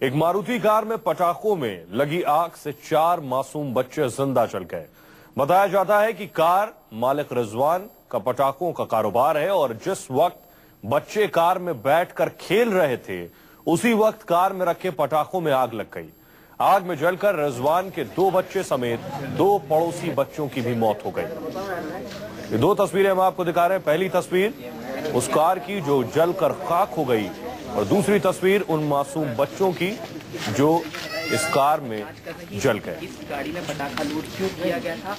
एक मारुति कार में पटाखों में लगी आग से 4 मासूम बच्चे जिंदा जल गए। बताया जाता है कि कार मालिक रिजवान का पटाखों का कारोबार है और जिस वक्त बच्चे कार में बैठकर खेल रहे थे उसी वक्त कार में रखे पटाखों में आग लग गई। आग में जलकर रिजवान के 2 बच्चे समेत 2 पड़ोसी बच्चों की भी मौत हो गई। ये 2 तस्वीरें हम आपको दिखा रहे हैं। पहली तस्वीर उस कार की जो जलकर खाक हो गई और दूसरी तस्वीर उन मासूम बच्चों की जो इस कार में जल गए। इस गाड़ी में पटाखा लूट क्यों किया गया था?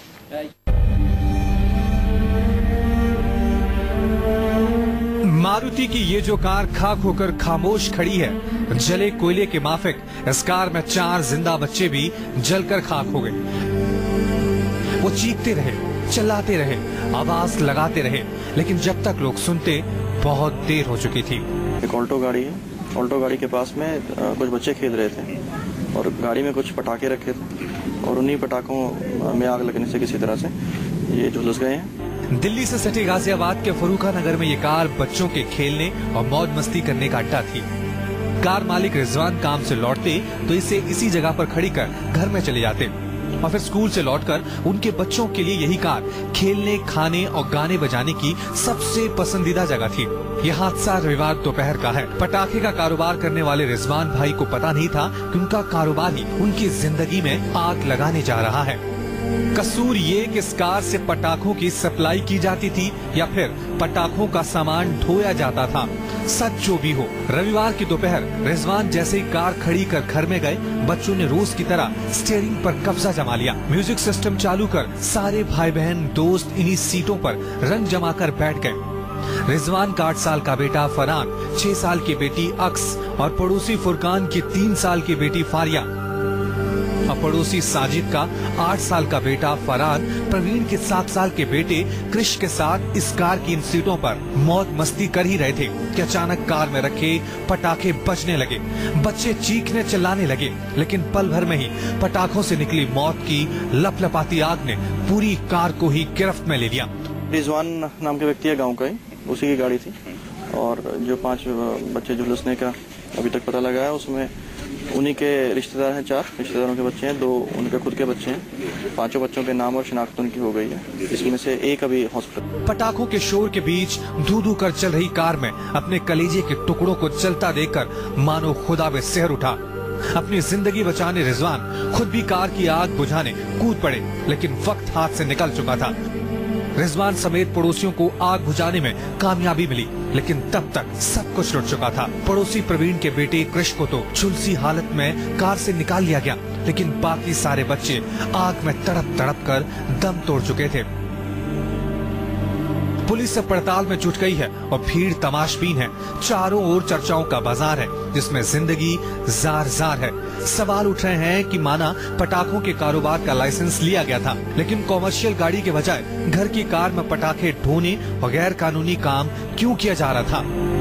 मारुति की ये जो कार खाक होकर खामोश खड़ी है, जले कोयले के माफिक इस कार में 4 जिंदा बच्चे भी जलकर खाक हो गए। वो चीखते रहे, चिल्लाते रहे, आवाज लगाते रहे, लेकिन जब तक लोग सुनते बहुत देर हो चुकी थी। एक ऑल्टो गाड़ी है, ऑल्टो गाड़ी के पास में कुछ बच्चे खेल रहे थे और गाड़ी में कुछ पटाखे रखे थे और उन्हीं पटाखों में आग लगने से किसी तरह से ये झुलस गए हैं। दिल्ली से सटे गाजियाबाद के फरूखा नगर में ये कार बच्चों के खेलने और मौज मस्ती करने का अड्डा थी। कार मालिक रिजवान काम से लौटते तो इसे इसी जगह पर खड़ी कर घर में चले जाते और फिर स्कूल से लौटकर उनके बच्चों के लिए यही कार खेलने, खाने और गाने बजाने की सबसे पसंदीदा जगह थी। यह हादसा रविवार दोपहर का है। पटाखे का कारोबार करने वाले रिजवान भाई को पता नहीं था कि उनका कारोबार ही उनकी जिंदगी में आग लगाने जा रहा है। कसूर ये कि इस कार से पटाखों की सप्लाई की जाती थी या फिर पटाखों का सामान ढोया जाता था। सच जो भी हो, रविवार की दोपहर रिजवान जैसे ही कार खड़ी कर घर में गए, बच्चों ने रोज की तरह स्टीयरिंग पर कब्जा जमा लिया। म्यूजिक सिस्टम चालू कर सारे भाई बहन दोस्त इन्हीं सीटों पर रंग जमाकर बैठ गए। रिजवान का 8 साल का बेटा फरहान, 6 साल की बेटी अक्स और पड़ोसी फुरकान की 3 साल की बेटी फारिया और पड़ोसी साजिद का 8 साल का बेटा फरहान प्रवीण के 7 साल के बेटे कृष के साथ इस कार की इन सीटों पर मौज मस्ती कर ही रहे थे कि अचानक कार में रखे पटाखे बजने लगे। बच्चे चीखने चिल्लाने लगे, लेकिन पल भर में ही पटाखों से निकली मौत की लपलपाती आग ने पूरी कार को ही गिरफ्त में ले लिया। रिजवान नाम के व्यक्ति है, गाँव का ही, उसी की गाड़ी थी और जो 5 बच्चे झुलसने का अभी तक पता लगा है उसमें उन्हीं के रिश्तेदार हैं। 4 रिश्तेदारों के बच्चे हैं, 2 उनके खुद के बच्चे हैं। 5 बच्चों के नाम और शिनाख्त उनकी हो गई है, इसमें से एक अभी हॉस्पिटल। पटाखों के शोर के बीच धू धू कर चल रही कार में अपने कलेजे के टुकड़ों को जलता देखकर मानो खुदा में सिहर उठा। अपनी जिंदगी बचाने रिजवान खुद भी कार की आग बुझाने कूद पड़े, लेकिन वक्त हाथ से निकल चुका था। रिजवान समेत पड़ोसियों को आग बुझाने में कामयाबी मिली, लेकिन तब तक सब कुछ लुट चुका था। पड़ोसी प्रवीण के बेटे कृष को तो झुलसी हालत में कार से निकाल लिया गया, लेकिन बाकी सारे बच्चे आग में तड़प तड़प कर दम तोड़ चुके थे। पुलिस सब पड़ताल में जुट गई है और भीड़ तमाशबीन है। चारों ओर चर्चाओं का बाजार है जिसमें जिंदगी जार जार है। सवाल उठ रहे हैं कि माना पटाखों के कारोबार का लाइसेंस लिया गया था, लेकिन कॉमर्शियल गाड़ी के बजाय घर की कार में पटाखे ढोने और गैर कानूनी काम क्यों किया जा रहा था।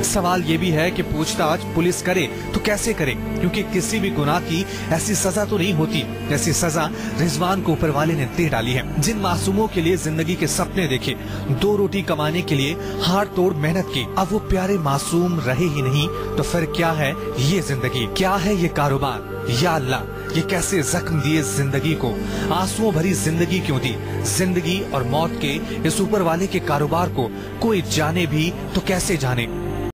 सवाल ये भी है कि पूछताछ पुलिस करे तो कैसे करे, क्योंकि किसी भी गुनाह की ऐसी सजा तो नहीं होती जैसी सजा रिजवान को ऊपर वाले ने दे डाली है। जिन मासूमों के लिए जिंदगी के सपने देखे, 2 रोटी कमाने के लिए हाड़ तोड़ मेहनत की, अब वो प्यारे मासूम रहे ही नहीं तो फिर क्या है ये जिंदगी, क्या है ये कारोबार। या अल्लाह, ये कैसे जख्म दिए जिंदगी को, आंसुओं भरी जिंदगी क्यों दी। जिंदगी और मौत के इस ऊपर वाले के कारोबार को कोई जाने भी तो कैसे जाने।